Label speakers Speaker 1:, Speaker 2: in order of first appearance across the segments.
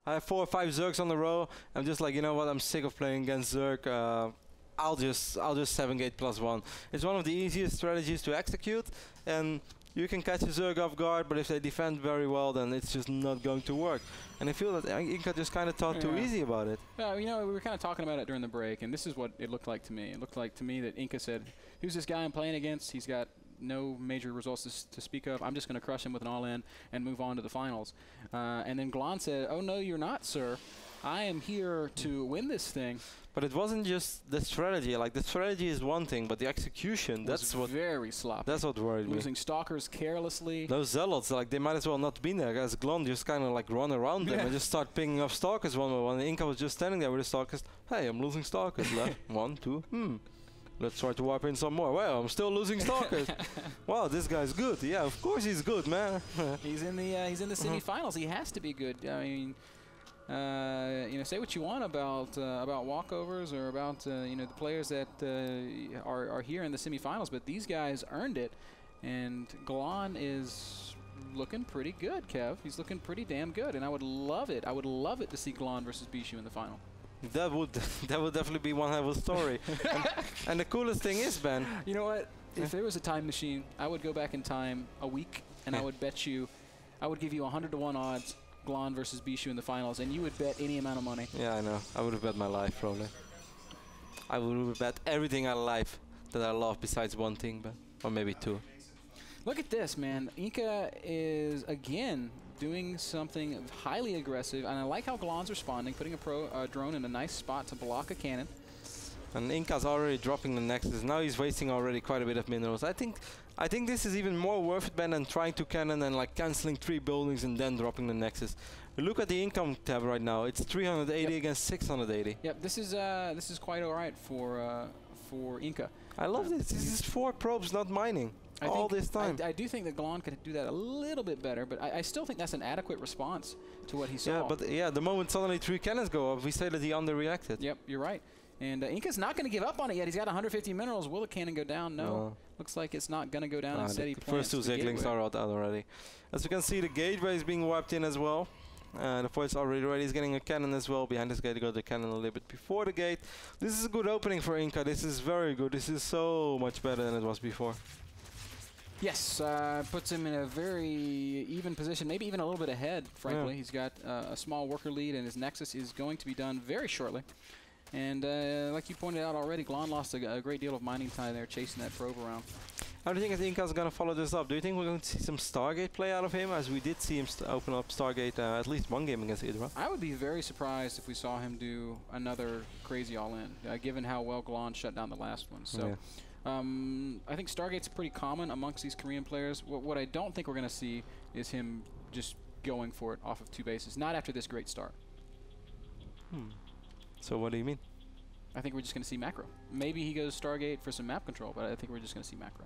Speaker 1: I have 4 or 5 Zergs on the row. I'm just like, you know what? I'm sick of playing against Zerg. I'll just 7-gate +1. It's one of the easiest strategies to execute, and you can catch a Zerg off guard, but if they defend very well, then it's just not going to work. And I feel that Inca just kind of thought too easy about it.
Speaker 2: Yeah, you know, we were kind of talking about it during the break, and this is what it looked like to me. It looked like to me that Inca said, who's this guy I'm playing against? He's got no major results to speak of. I'm just going to crush him with an all-in and move on to the finals. And then Glon said, oh, no, you're not, sir. I am here to win this thing.
Speaker 1: But it wasn't just the strategy. Like, the strategy is one thing, but the execution, that's what...
Speaker 2: very sloppy.
Speaker 1: That's what worried me.
Speaker 2: Losing stalkers carelessly.
Speaker 1: Those zealots, like, they might as well not be there. As Glon just kind of, like, run around them and just start picking up stalkers one by one. And Inca was just standing there with the stalkers. Hey, I'm losing stalkers. 1, 2, Let's try to wipe in some more. Well, I'm still losing stalkers. Wow, this guy's good. Yeah, of course he's good, man.
Speaker 2: He's in the semi-finals. He has to be good. I mean... you know, say what you want about walkovers or about you know, the players that are here in the semifinals, but these guys earned it, and Glon is looking pretty good, Kev. He's looking pretty damn good, and I would love it. I would love it to see Glon versus Bishu in the final.
Speaker 1: That would definitely be one hell of a story. and the coolest thing is, Ben.
Speaker 2: You know what? If there was a time machine, I would go back in time a week, and I would bet you, I would give you 100-to-1 odds. Glon versus Bishu in the finals, and you would bet any amount of money. Yeah,
Speaker 1: I know. I would have bet my life, probably. I would have bet everything out of life that I love besides one thing, but or maybe 2.
Speaker 2: Look at this, man. Inca is, again, doing something highly aggressive, and I like how Glon's responding, putting a drone in a nice spot to block a cannon.
Speaker 1: And Inca's already dropping the Nexus. Now he's wasting already quite a bit of minerals. I think this is even more worth it, Ben, than trying to cannon and like canceling 3 buildings and then dropping the Nexus. Look at the income tab right now. It's 380 against 680.
Speaker 2: Yep, this is quite alright for Inca.
Speaker 1: I love this. This is 4 probes, not mining. All this time.
Speaker 2: I do think that Glon could do that a little bit better, but I still think that's an adequate response to what he saw.
Speaker 1: Yeah, but the moment suddenly 3 cannons go up, we say that he underreacted.
Speaker 2: Yep, you're right. And Inca's not going to give up on it yet. He's got 150 minerals. Will the cannon go down? No. Looks like it's not going to go down. Instead, he plants
Speaker 1: the first 2 Zeglings are out already. As we can see, the gateway is being wiped in as well. The voice already ready. He's getting a cannon as well. Behind this gate, he got the cannon a little bit before the gate. This is a good opening for Inca. This is very good. This is so much better than it was before.
Speaker 2: Yes, puts him in a very even position, maybe even a little bit ahead, frankly. He's got a small worker lead, and his Nexus is going to be done very shortly. And like you pointed out already, Glon lost a great deal of mining time there chasing that probe around.
Speaker 1: How do you think Inca's going to follow this up? Do you think we're going to see some Stargate play out of him, as we did see him open up Stargate at least 1 game against Hydra?
Speaker 2: I would be very surprised if we saw him do another crazy all-in, given how well Glon shut down the last one. So. I think Stargate's pretty common amongst these Korean players. What I don't think we're going to see is him just going for it off of 2 bases, not after this great start.
Speaker 1: So what do you mean?
Speaker 2: I think we're just going to see macro. Maybe he goes Stargate for some map control, but I think we're just going to see macro.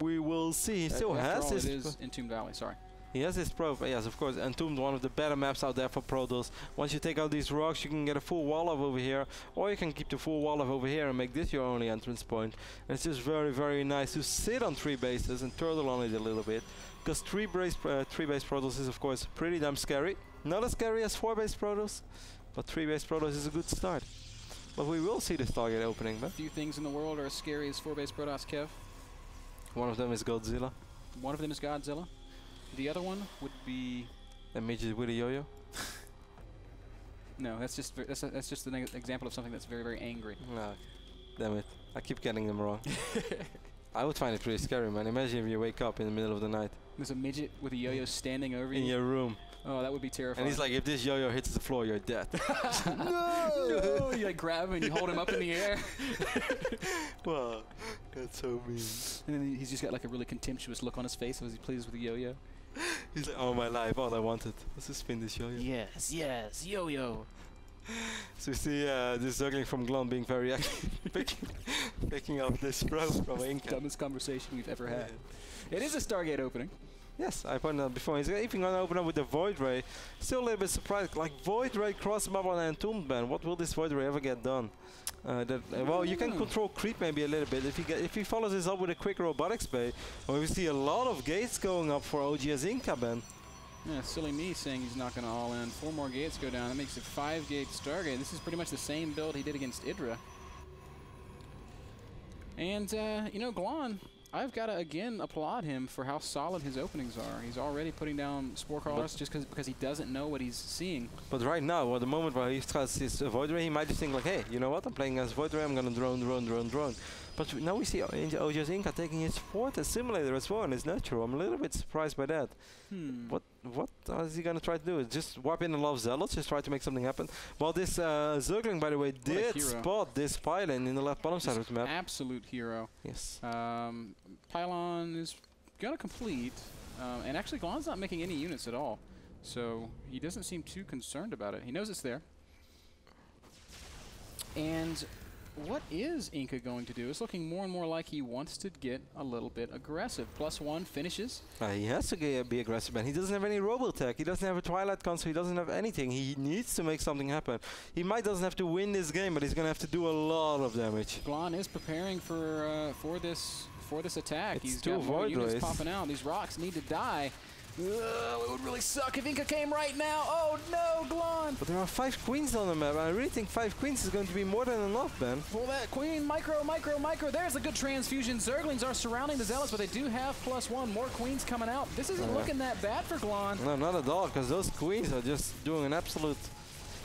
Speaker 1: We will see. He still has his...
Speaker 2: It is Entombed Valley, sorry.
Speaker 1: He has his probe, yes, of course. Entombed, one of the better maps out there for Protoss. Once you take out these rocks, you can get a full wall of over here, or you can keep the full wall of over here and make this your only entrance point. And it's just very, very nice to sit on 3 bases and turtle on it a little bit, because 3-base Protoss is, of course, pretty damn scary. Not as scary as 4-base Protoss, but 3-base Protoss is a good start. But we will see the Stargate opening, man.
Speaker 2: Few things in the world are as scary as 4-base Protoss, Kev.
Speaker 1: One of them is Godzilla.
Speaker 2: One of them is Godzilla. The other one would be
Speaker 1: a midget with a yo-yo.
Speaker 2: No, that's just an example of something that's very, very angry.
Speaker 1: No, damn it! I keep getting them wrong. I would find it pretty scary, man. Imagine if you wake up in the middle of the night.
Speaker 2: There's a midget with a yo-yo standing over you
Speaker 1: in your room.
Speaker 2: Oh, that would be terrifying.
Speaker 1: And he's like, if this yo-yo hits the floor, you're dead.
Speaker 2: No! You like grab him and you hold him up in the air.
Speaker 1: Wow, that's so mean.
Speaker 2: And then he's just got like a really contemptuous look on his face as he plays with the yo-yo.
Speaker 1: He's like, oh, my life, all I wanted was to spin this yo-yo.
Speaker 2: Yes, yes, yo-yo.
Speaker 1: So we see this Zergling from Glon being very active, picking up this probe from Inca.
Speaker 2: Dumbest conversation we've ever had. It is a Stargate opening.
Speaker 1: Yes, I pointed out before. He's even going to open up with the Void Ray. Still a little bit surprised. Like, Void Ray cross him up on an Entombed Man. What will this Void Ray ever get done? Well, you can control creep maybe a little bit. If he follows this up with a quick robotics bay, well, we see a lot of gates going up for OGS Inca, Ben.
Speaker 2: Yeah, silly me saying he's not going to all in. 4 more gates go down. That makes it 5-gate Stargate. This is pretty much the same build he did against Idra. And, you know, Glon, I've got to, again, applaud him for how solid his openings are. He's already putting down Spore Crawlers just because he doesn't know what he's seeing.
Speaker 1: But right now, at the moment where he tries his Void Ray, he might just think like, hey, you know what, I'm playing as Void Ray, I'm going to drone. But now we see OJ's Inca taking his 4th simulator as well, and it's natural. I'm a little bit surprised by that. What is he going to try to do? Just warp in a lot of Zealots, just try to make something happen. Well, this Zergling, by the way, did spot this pylon in the left bottom side of the map.
Speaker 2: Absolute hero.
Speaker 1: Yes.
Speaker 2: Pylon is going to complete, and actually Glon's not making any units at all. So he doesn't seem too concerned about it. He knows it's there. And what is Inca going to do? It's looking more and more like he wants to get a little bit aggressive. +1 finishes.
Speaker 1: He has to be aggressive, man. He doesn't have any Robotech. He doesn't have a Twilight Console. He doesn't have anything. He needs to make something happen. He doesn't have to win this game, but he's going to have to do a lot of damage.
Speaker 2: Glon is preparing for this attack. He's got more
Speaker 1: Void
Speaker 2: units
Speaker 1: Rays
Speaker 2: popping out. These rocks need to die. It would really suck if Inca came right now. Oh no, Glon!
Speaker 1: But there are 5 queens on the map. I really think 5 queens is going to be more than enough, man.
Speaker 2: Well, that queen, micro. There's a good transfusion. Zerglings are surrounding the Zealots, but they do have +1. More queens coming out. This isn't looking that bad for Glon.
Speaker 1: No, not at all, because those queens are just doing an absolute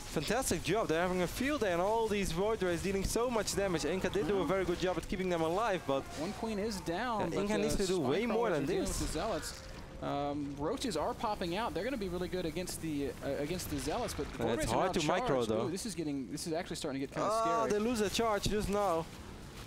Speaker 1: fantastic job. They're having a field day, and all these Void Rays dealing so much damage. Inca did do a very good job at keeping them alive, but
Speaker 2: 1 queen is down.
Speaker 1: Yeah, Inca needs to do way more than this.
Speaker 2: The Zealots. Roaches are popping out. They're going to be really good against the Zealots, but the
Speaker 1: it's hard to micro though.
Speaker 2: Ooh, this is actually starting to get kind of scary.
Speaker 1: They lose a charge just now.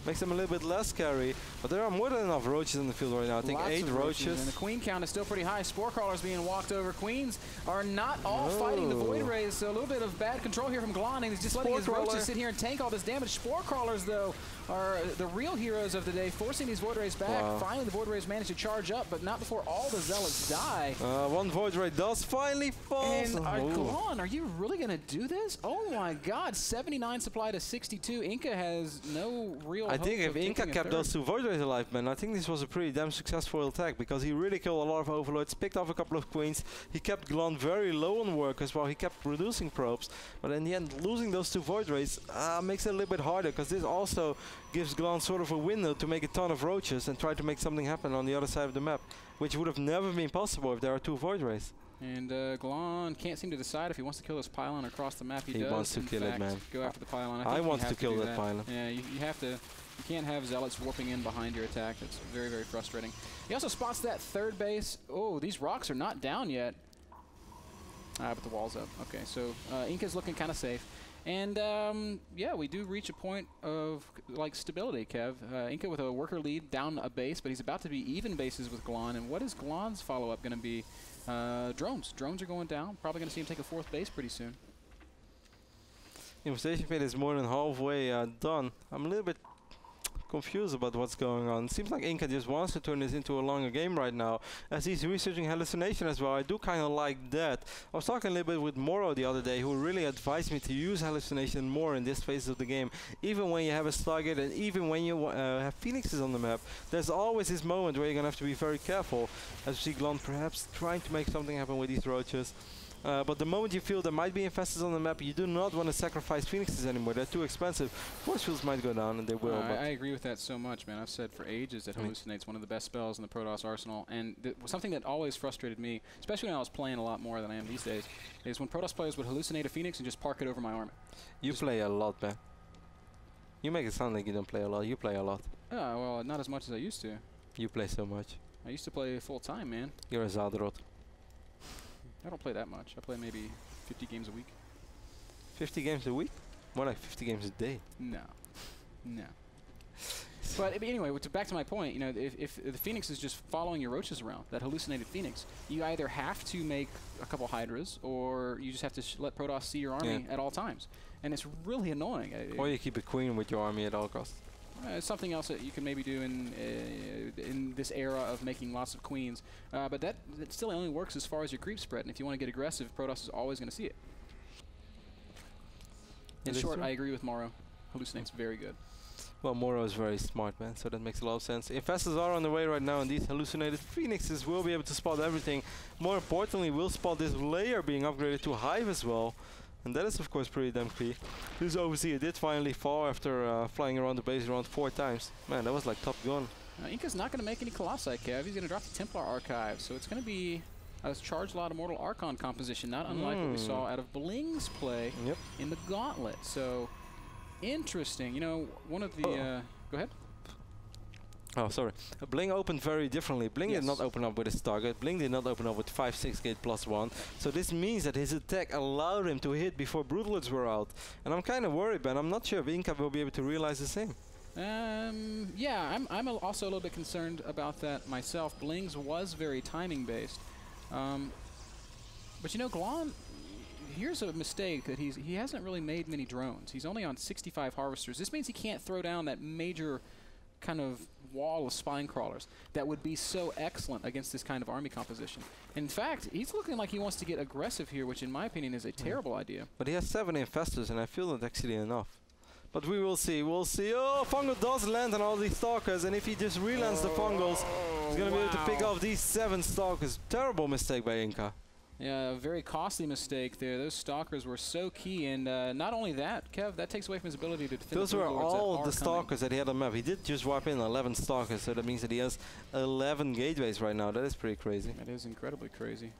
Speaker 1: Makes them a little bit less scary, but there are more than enough roaches in the field right now. I think 8 roaches.
Speaker 2: And the queen count is still pretty high. Spore Crawlers being walked over. Queens are not all fighting the Void Rays, so a little bit of bad control here from Glon, and he's just letting his roaches sit here and tank all this damage. Spore Crawlers, though, are the real heroes of the day, forcing these Void Rays back. Finally, the Void Rays manage to charge up, but not before all the Zealots die.
Speaker 1: 1 Void Ray does finally fall.
Speaker 2: And Glon, are you really going to do this? Oh my god, 79 supply to 62. Inca has no real
Speaker 1: I think if Inca kept those 2 Void Rays alive, man, I think this was a pretty damn successful attack, because he really killed a lot of Overlords, picked off a couple of Queens. He kept Glon very low on workers while he kept reducing probes, but in the end, losing those 2 Void Rays makes it a little bit harder, because this also gives Glon sort of a window to make a ton of roaches and try to make something happen on the other side of the map, which would have never been possible if there are 2 Void Rays.
Speaker 2: And Glon can't seem to decide if he wants to kill this pylon across the map. He
Speaker 1: wants to kill it, man.
Speaker 2: Go after the pylon.
Speaker 1: I want to kill that pylon.
Speaker 2: Yeah, you have to. You can't have Zealots warping in behind your attack. That's very, very frustrating. He also spots that 3rd base. Oh, these rocks are not down yet. But the wall's up. Okay, so Inca's looking kind of safe. And yeah, we do reach a point of like stability, Kev. Inca with a worker lead down a base, but he's about to be even bases with Glon. And what is Glon's follow-up going to be? Drones. Drones are going down. Probably going to see him take a 4th base pretty soon.
Speaker 1: Infestation phase is more than halfway done. I'm a little bit confused about what's going on. It seems like Inca just wants to turn this into a longer game right now, as he's researching hallucination as well. I do kind of like that. I was talking a little bit with Moro the other day, who really advised me to use hallucination more in this phase of the game. Even when you have a Stargate and even when you have Phoenixes on the map, there's always this moment where you're gonna have to be very careful, as we see Glon perhaps trying to make something happen with these roaches. But the moment you feel there might be infestors on the map, you do not want to sacrifice Phoenixes anymore. They're too expensive. Force fields might go down, and they will.
Speaker 2: I agree with that so much, man. I've said for ages that Hallucinate's one of the best spells in the Protoss arsenal. And something that always frustrated me, especially when I was playing a lot more than I am these days, is when Protoss players would hallucinate a Phoenix and just park it over my army.
Speaker 1: You play a lot, man. You make it sound like you don't play a lot. You play a lot.
Speaker 2: Oh, well, not as much as I used to.
Speaker 1: You play so much.
Speaker 2: I used to play full time, man.
Speaker 1: You're a Zadrot.
Speaker 2: I don't play that much. I play maybe 50 games a week.
Speaker 1: 50 games a week? More like 50 games a day.
Speaker 2: No. No. But anyway, back to my point, you know, if the Phoenix is just following your roaches around, that hallucinated Phoenix, you either have to make a couple Hydras, or you just have to let Protoss see your army at all times. And it's really annoying.
Speaker 1: Or you keep a queen with your army at all costs.
Speaker 2: Something else that you can maybe do in this era of making lots of queens. But that still only works as far as your creep spread. And if you want to get aggressive, Protoss is always going to see it. In short, I agree with Morrow. Hallucinate's very good.
Speaker 1: Well, Moro is very smart, man, so that makes a lot of sense. Infestors are on the way right now, and these hallucinated phoenixes will be able to spot everything. More importantly, we'll spot this layer being upgraded to Hive as well. And that is, of course, pretty damn key. This overseer did finally fall after flying around the base around 4 times. Man, that was like Top Gun.
Speaker 2: Inca's not going to make any Colossi, Kev. He's going to drop the Templar Archive, so it's going to be a Charged Lot Immortal Archon composition, not unlike what we saw out of Bling's play in the Gauntlet. So, interesting. You know, one of the... go ahead.
Speaker 1: Oh, sorry. Bling opened very differently. Bling did not open up with his target. Bling did not open up with 5-6 gate +1. So this means that his attack allowed him to hit before Broodlords were out. And I'm kind of worried, Ben. I'm not sure if Inca will be able to realize the same.
Speaker 2: Yeah, I'm also a little bit concerned about that myself. Bling's was very timing based. But you know, Glon, here's a mistake that he hasn't really made many drones. He's only on 65 harvesters. This means he can't throw down that major kind of wall of spine crawlers that would be so excellent against this kind of army composition. In fact, he's looking like he wants to get aggressive here, which in my opinion is a terrible idea.
Speaker 1: But he has 7 infestors, and I feel that's actually enough. But we will see, we'll see. Oh, Fungal does land on all these Stalkers, and if he just relands the Fungals, he's going to be able to pick off these 7 Stalkers. Terrible mistake by Inca.
Speaker 2: Yeah, a very costly mistake there. Those Stalkers were so key, and not only that, Kev, that takes away from his ability to defend.
Speaker 1: Those were all the Stalkers that he had on the map. He did just wipe in 11 Stalkers, so that means that he has 11 gateways right now. That is pretty crazy.
Speaker 2: That is incredibly crazy.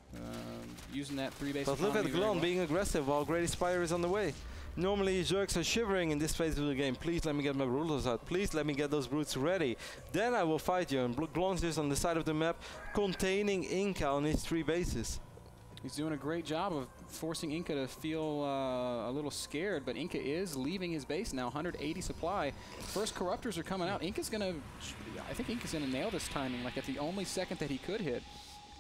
Speaker 2: Using that 3-base.
Speaker 1: But look at Glon being aggressive while Grady Spire is on the way. Normally Zergs are shivering in this phase of the game. Please let me get my Broodlords out. Please let me get those brutes ready. Then I will fight you. And Glon's just on the side of the map containing Inca on his 3 bases.
Speaker 2: He's doing a great job of forcing Inca to feel a little scared, but Inca is leaving his base now, 180 supply. First Corruptors are coming out. Inca's gonna, I think Inca's gonna nail this timing, like at the only second that he could hit.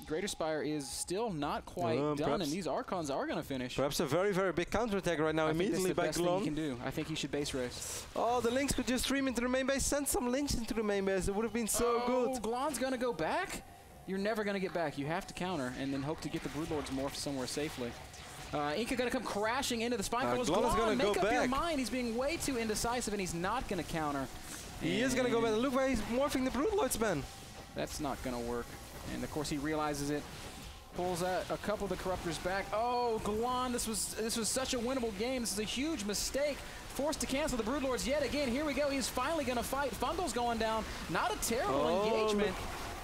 Speaker 2: Greater Spire is still not quite done, and these Archons are gonna finish.
Speaker 1: Perhaps a very, very big counterattack right now immediately by Glon.
Speaker 2: He can do. I think he should base race.
Speaker 1: Oh, the Lynx could just stream into the main base. Send some Lynx into the main base. It would have been so good.
Speaker 2: Glon's gonna go back? You're never going to get back. You have to counter and then hope to get the Broodlords morphed somewhere safely. Inca going to come crashing into the spine.
Speaker 1: Glon is going to go back.
Speaker 2: Make up your mind. He's being way too indecisive, and he's not going to counter.
Speaker 1: He is going to go back. Look where he's morphing the Broodlords, man.
Speaker 2: That's not going to work. And, of course, he realizes it. Pulls out a couple of the Corruptors back. Oh, Glon, this was such a winnable game. This is a huge mistake. Forced to cancel the Broodlords yet again. Here we go. He's finally going to fight. Fungal's going down. Not a terrible engagement.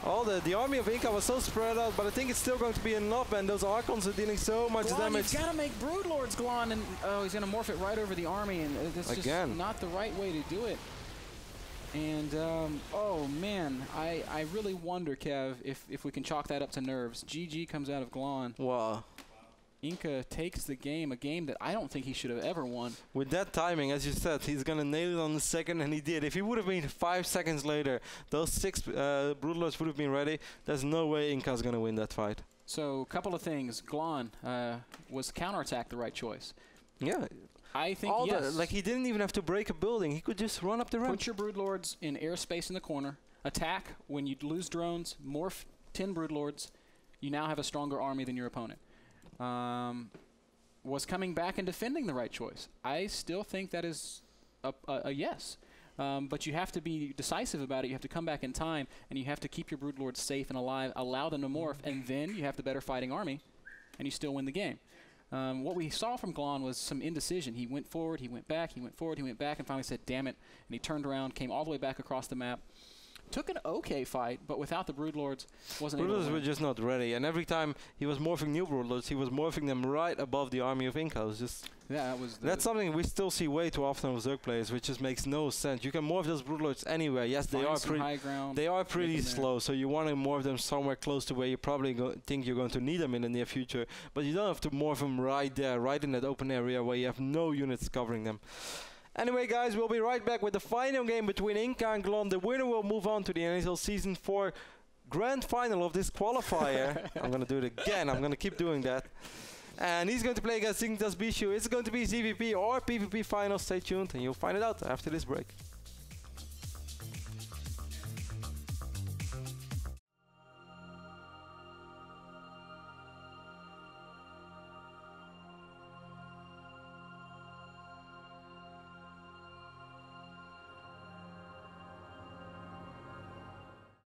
Speaker 1: Oh, the army of Inca was so spread out, but I think it's still going to be enough, and those Archons are dealing so much damage.
Speaker 2: He's got to make Broodlords, Glon, and he's going to morph it right over the army, and that's just not the right way to do it. And, oh man, I really wonder, Kev, if we can chalk that up to nerves. GG comes out of Glon.
Speaker 1: Wow.
Speaker 2: Inca takes the game, a game that I don't think he should have ever won.
Speaker 1: With that timing, as you said, he's going to nail it on the second, and he did. If he would have been 5 seconds later, those 6 Broodlords would have been ready. There's no way Inca's going to win that fight.
Speaker 2: So, a couple of things. Glon, was counterattack the right choice?
Speaker 1: Yeah.
Speaker 2: I think yes.
Speaker 1: Like, he didn't even have to break a building. He could just run up the ramp.
Speaker 2: Put your Broodlords in airspace in the corner. Attack when you lose drones. Morph 10 Broodlords. You now have a stronger army than your opponent. Was coming back and defending the right choice. I still think that is a yes. But you have to be decisive about it. You have to come back in time, and you have to keep your Broodlords safe and alive, allow them to morph, and then you have the better fighting army, and you still win the game. What we saw from Glon was some indecision. He went forward, he went back, he went forward, he went back, and finally said, damn it, and he turned around, came all the way back across the map. Took an okay fight, but without the Broodlords, wasn't able to win.
Speaker 1: Broodlords were just not ready, and every time he was morphing new Broodlords, he was morphing them right above the army of Inca. It was just that's something we still see way too often with Zerg players, which just makes no sense. You can morph those Broodlords anywhere. Yes, they are pretty slow, so you want to morph them somewhere close to where you probably think you're going to need them in the near future, but you don't have to morph them right there, right in that open area where you have no units covering them. Anyway, guys, we'll be right back with the final game between Inca and Glon. The winner will move on to the NASL Season 4 Grand Final of this qualifier. I'm going to do it again. I'm going to keep doing that. And he's going to play against Ignitas Bishu. It's going to be ZVP or PvP final. Stay tuned and you'll find it out after this break.